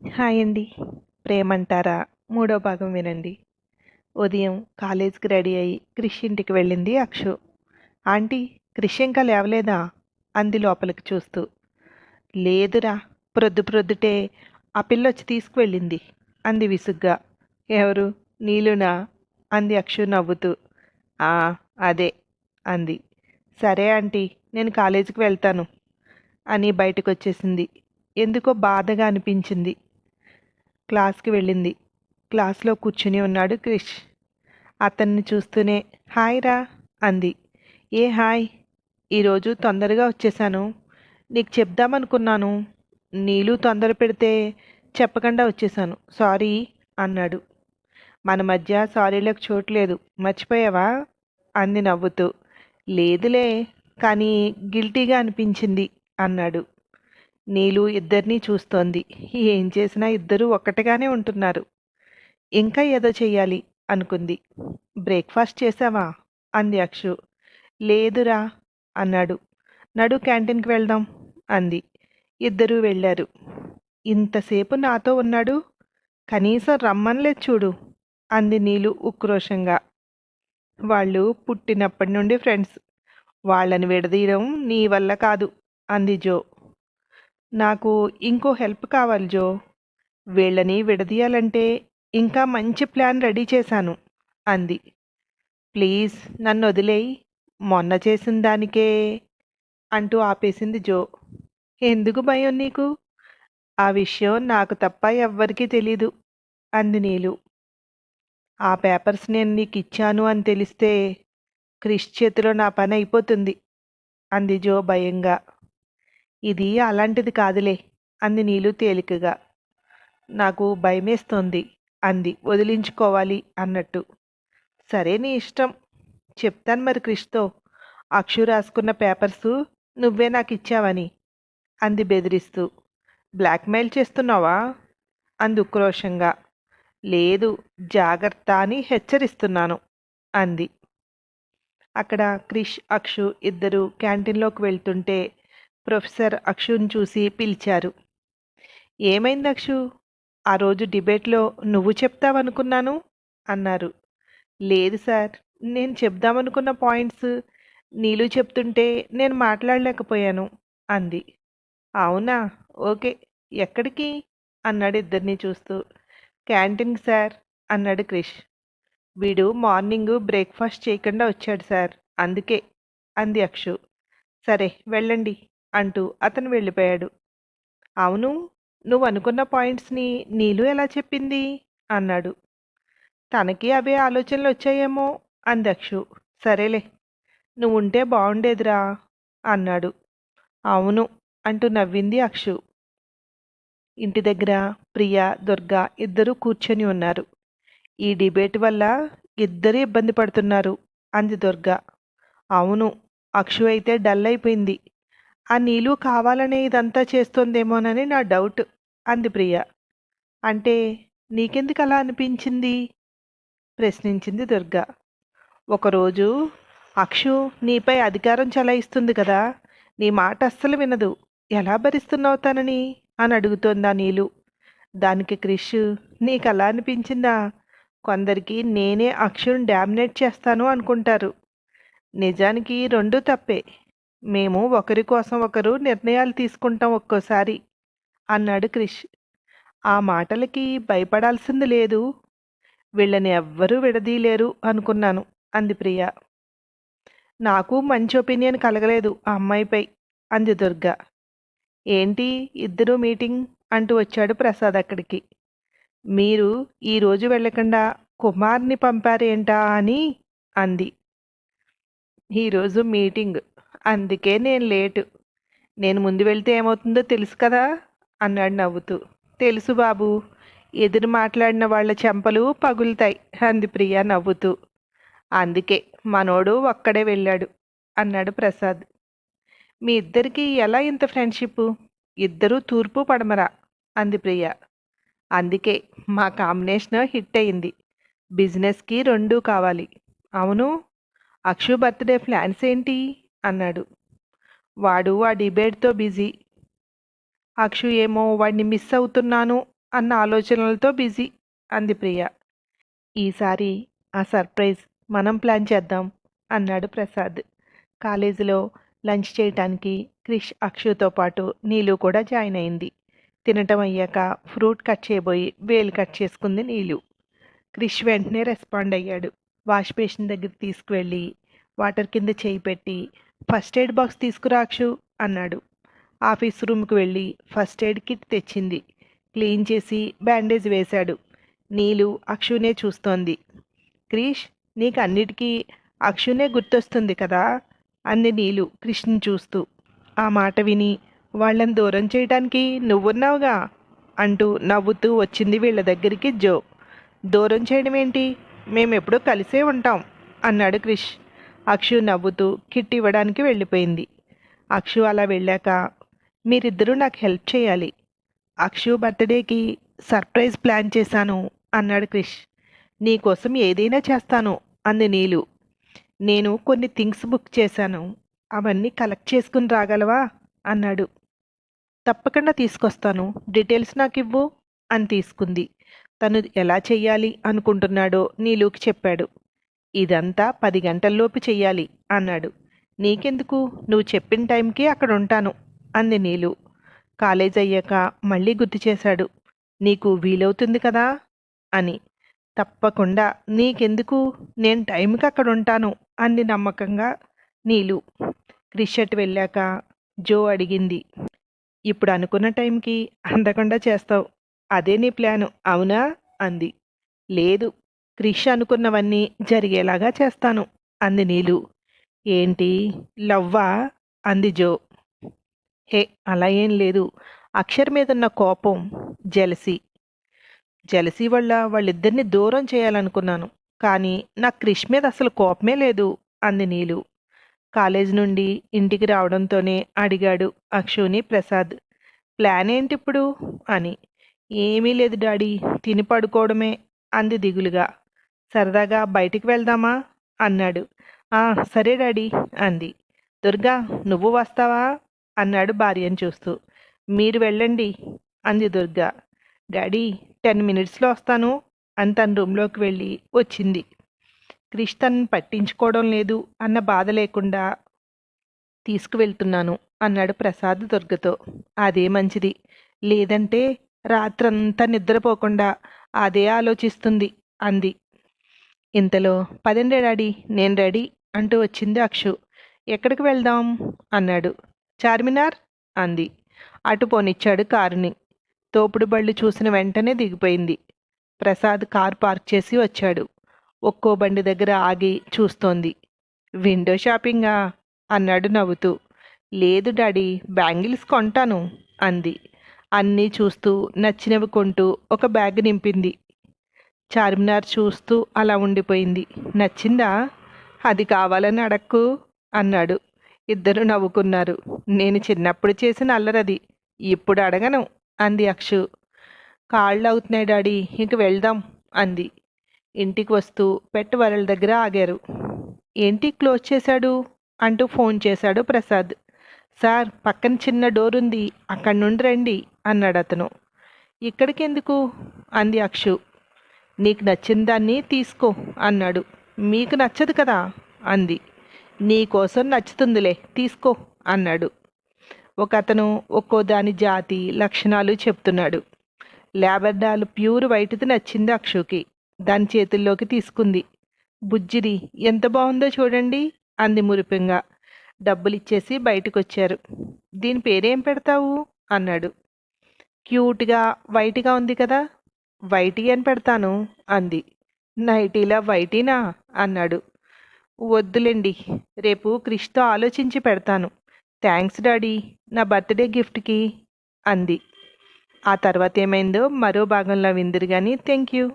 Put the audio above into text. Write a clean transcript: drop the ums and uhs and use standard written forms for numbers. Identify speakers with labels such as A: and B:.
A: Hi అండి. ప్రేమంటారా మూడో భాగం వినండి. ఉదయం కాలేజీకి రెడీ అయ్యి క్రిష్ ఇంటికి వెళ్ళింది అక్షు. ఆంటీ, క్రిష్ ఇంకా లేవలేదా అంది లోపలికి చూస్తూ. లేదురా, ప్రొద్దుటే ఆ పిల్లొచ్చి తీసుకువెళ్ళింది అంది విసుగ్గా. ఎవరు, నీలునా అంది అక్షు నవ్వుతూ. ఆ, అదే అంది. సరే ఆంటీ, నేను కాలేజీకి వెళ్తాను అని బయటకు వచ్చేసింది. ఎందుకో బాధగా అనిపించింది. క్లాస్కి వెళ్ళింది. క్లాస్లో కూర్చుని ఉన్నాడు క్రిష్. అతన్ని చూస్తూనే హాయ్ రా అంది. ఏ హాయ్, ఈరోజు తొందరగా వచ్చేసాను. నీకు చెప్దామనుకున్నాను. నీళ్ళు తొందర పెడితే చెప్పకుండా వచ్చేసాను, సారీ అన్నాడు. మన మధ్య సారీలకు చోట్లేదు, మర్చిపోయావా అంది నవ్వుతూ. లేదులే, కానీ గిల్టీగా అనిపించింది అన్నాడు. నీలు ఇద్దరినీ చూస్తోంది. ఏం చేసినా ఇద్దరూ ఒక్కటిగానే ఉంటున్నారు. ఇంకా ఏదో చెయ్యాలి అనుకుంది. బ్రేక్ఫాస్ట్ చేసావా అంది అక్షు. లేదురా అన్నాడు. నడు క్యాంటీన్కి వెళ్దాం అంది. ఇద్దరూ వెళ్ళారు. ఇంతసేపు నాతో ఉన్నాడు, కనీసం రమ్మనలేదు చూడు అంది నీలు ఉక్రోషంగా. వాళ్ళు పుట్టినప్పటి నుండి ఫ్రెండ్స్, వాళ్ళని విడదీయడం నీ వల్ల కాదు అంది జో. నాకు ఇంకో హెల్ప్ కావాలి జో. వీళ్ళని విడదీయాలంటే ఇంకా మంచి ప్లాన్ రెడీ చేశాను అంది. ప్లీజ్ నన్ను వదిలేయి, మొన్న చేసిన దానికే అంటూ ఆపేసింది జో. ఎందుకు భయం నీకు? ఆ విషయం నాకు తప్ప ఎవ్వరికీ తెలీదు అంది నీలు. ఆ పేపర్స్ నేను నీకు ఇచ్చాను అని తెలిస్తే క్రిష్ చేతిలో నా పని అయిపోతుంది అంది జో భయంగా. ఇది అలాంటిది కాదులే అంది నీలు తేలికగా. నాకు భయమేస్తోంది అంది వదిలించుకోవాలి అన్నట్టు. సరే నీ ఇష్టం, చెప్తాను మరి క్రిష్తో అక్షు రాసుకున్న పేపర్సు నువ్వే నాకు ఇచ్చావని అంది బెదిరిస్తూ. బ్లాక్మెయిల్ చేస్తున్నావా అంది ఉక్రోషంగా. లేదు, జాగ్రత్త అని హెచ్చరిస్తున్నాను అంది. అక్కడ క్రిష్ అక్షు ఇద్దరు క్యాంటీన్లోకి వెళ్తుంటే ప్రొఫెసర్ అక్షుని చూసి పిలిచారు. ఏమైంది అక్షు, ఆ రోజు డిబేట్లో నువ్వు చెప్తావనుకున్నాను అన్నారు. లేదు సార్, నేను చెప్దామనుకున్న పాయింట్స్ నీలు చెప్తుంటే నేను మాట్లాడలేకపోయాను అంది. అవునా, ఓకే, ఎక్కడికి అన్నాడు ఇద్దరిని చూస్తూ. క్యాంటీన్కి సార్ అన్నాడు క్రిష్. వీడు మార్నింగ్ బ్రేక్ఫాస్ట్ చేయకుండా వచ్చాడు సార్, అందుకే అంది అక్షు. సరే వెళ్ళండి అంటూ అతను వెళ్ళిపోయాడు. అవును, నువ్వు అనుకున్న పాయింట్స్ని నీలు ఎలా చెప్పింది అన్నాడు. తనకి అవే ఆలోచనలు వచ్చాయేమో అంది అక్షు. సరేలే, నువ్వు ఉంటే బాగుండేదిరా అన్నాడు. అవును అంటూ నవ్వింది అక్షు. ఇంటి దగ్గర ప్రియ, దుర్గా ఇద్దరూ కూర్చొని ఉన్నారు. ఈ డిబేట్ వల్ల ఇద్దరు ఇబ్బంది పడుతున్నారు అంది దుర్గా. అవును, అక్షు అయితే డల్ అయిపోయింది. ఆ నీలు కావాలనే ఇదంతా చేస్తోందేమోనని నా డౌట్ అంది ప్రియ. అంటే నీకెందుకు అలా అనిపించింది ప్రశ్నించింది దుర్గా. ఒకరోజు అక్షు నీపై అధికారం చలాయిస్తుంది కదా, నీ మాట అస్సలు వినదు, ఎలా భరిస్తున్నావు తనని అని అడుగుతోందా నీలు. దానికి క్రిష్, నీకు అలా అనిపించిందా? కొందరికి నేనే అక్షుని డామినేట్ చేస్తాను అనుకుంటారు. నిజానికి రెండూ తప్పే. మేము ఒకరి కోసం ఒకరు నిర్ణయాలు తీసుకుంటాం ఒక్కోసారి అన్నాడు క్రిష్. ఆ మాటలకి భయపడాల్సింది లేదు, వీళ్ళని ఎవ్వరూ విడదీయలేరు అనుకున్నాను అంది ప్రియ. నాకు మంచి ఒపీనియన్ కలగలేదు ఆ అమ్మాయిపై అంది దుర్గా. ఏంటి ఇద్దరూ మీటింగ్ అంటూ వచ్చాడు ప్రసాద్ అక్కడికి. మీరు ఈరోజు వెళ్ళకుండా కుమార్ని పంపారేంటా అని అంది. ఈరోజు మీటింగ్, అందుకే నేను లేటు. నేను ముందు వెళ్తే ఏమవుతుందో తెలుసు కదా అన్నాడు నవ్వుతూ. తెలుసు బాబు, ఎదురు మాట్లాడిన వాళ్ళ చెంపలు పగులుతాయి అంది ప్రియ నవ్వుతూ. అందుకే మనోడు ఒక్కడే వెళ్ళాడు అన్నాడు ప్రసాద్. మీ ఇద్దరికీ ఎలా ఇంత ఫ్రెండ్షిప్? ఇద్దరూ తూర్పు పడమరా అంది ప్రియ. అందుకే మా కాంబినేషన్ హిట్ అయింది. బిజినెస్కి రెండూ కావాలి. అవును, అక్షు బర్త్డే ప్లాన్స్ ఏంటి అన్నాడు. వాడు ఆ డిబేట్తో బిజీ. అక్షు ఏమో వాడిని మిస్ అవుతున్నాను అన్న ఆలోచనలతో బిజీ అంది ప్రియ. ఈసారి ఆ సర్ప్రైజ్ మనం ప్లాన్ చేద్దాం అన్నాడు ప్రసాద్. కాలేజీలో లంచ్ చేయటానికి క్రిష్ అక్షుతో పాటు నీలు కూడా జాయిన్ అయింది. తినటం అయ్యాక ఫ్రూట్ కట్ చేయబోయి వేలు కట్ చేసుకుంది నీలు. క్రిష్ వెంటనే రెస్పాండ్ అయ్యాడు. వాష్ బేసిన్ దగ్గర తీసుకువెళ్ళి వాటర్ కింద చేయి పెట్టి ఫస్ట్ ఎయిడ్ బాక్స్ తీసుకురా అక్షు అన్నాడు. ఆఫీస్ రూమ్కి వెళ్ళి ఫస్ట్ ఎయిడ్ కిట్ తెచ్చింది. క్లీన్ చేసి బ్యాండేజ్ వేశాడు. నీలు అక్షునే చూస్తోంది. క్రిష్, నీకు అన్నిటికీ అక్షునే గుర్తొస్తుంది కదా అంది నీలు క్రిష్ని చూస్తూ. ఆ మాట విని వాళ్ళని దూరం చేయడానికి నువ్వున్నావుగా అంటూ నవ్వుతూ వచ్చింది వీళ్ళ దగ్గరికి జో. దూరం చేయడం ఏంటి, మేమెప్పుడూ కలిసే ఉంటాం అన్నాడు క్రిష్. అక్షు నవ్వుతూ కిట్ ఇవ్వడానికి వెళ్ళిపోయింది. అక్షు అలా వెళ్ళాక మీరిద్దరూ నాకు హెల్ప్ చేయాలి. అక్షు బర్త్డేకి సర్ప్రైజ్ ప్లాన్ చేశాను అన్నాడు క్రిష్. నీకోసం ఏదైనా చేస్తాను అంది నీలు. నేను కొన్ని థింగ్స్ బుక్ చేశాను, అవన్నీ కలెక్ట్ చేసుకుని రాగలవా అన్నాడు. తప్పకుండా తీసుకొస్తాను, డీటెయిల్స్ నాకు ఇవ్వు అని తీసుకుంది. తను ఎలా చెయ్యాలి అనుకుంటున్నాడో నీలుకి చెప్పాడు. ఇదంతా 10 గంటల్లోపు చెయ్యాలి అన్నాడు. నీకెందుకు, నువ్వు చెప్పిన టైంకి అక్కడ ఉంటాను అంది నీలు. కాలేజ్ అయ్యాక మళ్ళీ గుర్తు చేశాడు. నీకు వీలవుతుంది కదా అని. తప్పకుండా, నీకెందుకు, నేను టైంకి అక్కడ ఉంటాను అంది నమ్మకంగా నీలు. క్రిషట్ వెళ్ళాక జో అడిగింది, ఇప్పుడు అనుకున్న టైంకి అందకుండా చేస్తావు, అదే నీ ప్లాను అవునా అంది. లేదు, క్రిష్ అనుకున్నవన్నీ జరిగేలాగా చేస్తాను అంది నీలు. ఏంటి, లవ్వా అంది జో. హే, అలా ఏం లేదు, అక్షర్ మీదున్న కోపం, జెలసీ జెలసీ వల్ల వాళ్ళిద్దరిని దూరం చేయాలనుకున్నాను, కానీ నాకు క్రిష్ మీద అసలు కోపమే లేదు అంది నీలు. కాలేజ్ నుండి ఇంటికి రావడంతోనే అడిగాడు అక్షుని ప్రసాద్. ప్లాన్ ఏంటిప్పుడు అని. ఏమీ లేదు డాడీ, తిని పడుకోవడమే అంది దిగులుగా. సరదాగా బయటికి వెళ్దామా అన్నాడు. సరే డాడీ అంది. దుర్గా, నువ్వు వస్తావా అన్నాడు భార్యను చూస్తూ. మీరు వెళ్ళండి అంది దుర్గా. డాడీ 10 మినిట్స్లో వస్తాను అని తన రూమ్లోకి వెళ్ళి వచ్చింది. క్రిష్ తనని పట్టించుకోవడం లేదు అన్న బాధ లేకుండా తీసుకువెళ్తున్నాను అన్నాడు ప్రసాద్ దుర్గతో. అదే మంచిది, లేదంటే రాత్రంతా నిద్రపోకుండా అదే ఆలోచిస్తుంది అంది. ఇంతలో పదండి డాడీ, నేను రెడీ అంటూ వచ్చింది అక్షు. ఎక్కడికి వెళ్దాం అన్నాడు. చార్మినార్ అంది. అటు పోనిచ్చాడు కారుని. తోపుడు బళ్ళు చూసిన వెంటనే దిగిపోయింది. ప్రసాద్ కారు పార్క్ చేసి వచ్చాడు. ఒక్కో బండి దగ్గర ఆగి చూస్తోంది. విండో షాపింగా అన్నాడు నవ్వుతూ. లేదు డాడీ, బ్యాంగిల్స్ కొంటాను అంది. అన్నీ చూస్తూ నచ్చినవి కొంటూ ఒక బ్యాగ్ నింపింది. చార్మినార్ చూస్తూ అలా ఉండిపోయింది. నచ్చిందా, అది కావాలని అడక్కు అన్నాడు. ఇద్దరు నవ్వుకున్నారు. నేను చిన్నప్పుడు చేసిన అల్లరది, ఇప్పుడు అడగను అంది అక్షు. కాళ్ళు అవుతున్నాయి డాడీ, ఇంక వెళ్దాం అంది. ఇంటికి వస్తూ పెట్ వరల దగ్గర ఆగారు. ఏంటి క్లోజ్ చేశాడు అంటూ ఫోన్ చేశాడు ప్రసాద్. సార్, పక్కన చిన్న డోర్ ఉంది, అక్కడి నుండి రండి అన్నాడు అతను. ఇక్కడికి ఎందుకు అంది అక్షు. నీకు నచ్చిన దాన్ని తీసుకో అన్నాడు. మీకు నచ్చదు కదా అంది. నీకోసం నచ్చుతుందిలే, తీసుకో అన్నాడు. ఒక అతను ఒక్కో దాని జాతి లక్షణాలు చెప్తున్నాడు. లాబెర్డాల్ ప్యూర్ వైట్ది నచ్చింది అక్షుకి. దాని చేతుల్లోకి తీసుకుంది. బుజ్జిది ఎంత బాగుందో చూడండి అంది మురిపెంగా. డబ్బులిచ్చేసి బయటకొచ్చారు. దీని పేరేం పెడతావు అన్నాడు. క్యూట్గా వైట్గా ఉంది కదా, వైటీ అని పెడతాను అంది. నైటీలా వైటీనా అన్నాడు. వద్దులేండి, రేపు క్రిష్తో ఆలోచించి పెడతాను. థ్యాంక్స్ డాడీ, నా బర్త్డే గిఫ్ట్కి అంది. ఆ తర్వాత ఏమైందో మరో భాగంలో విందురు కానీ. Thank you.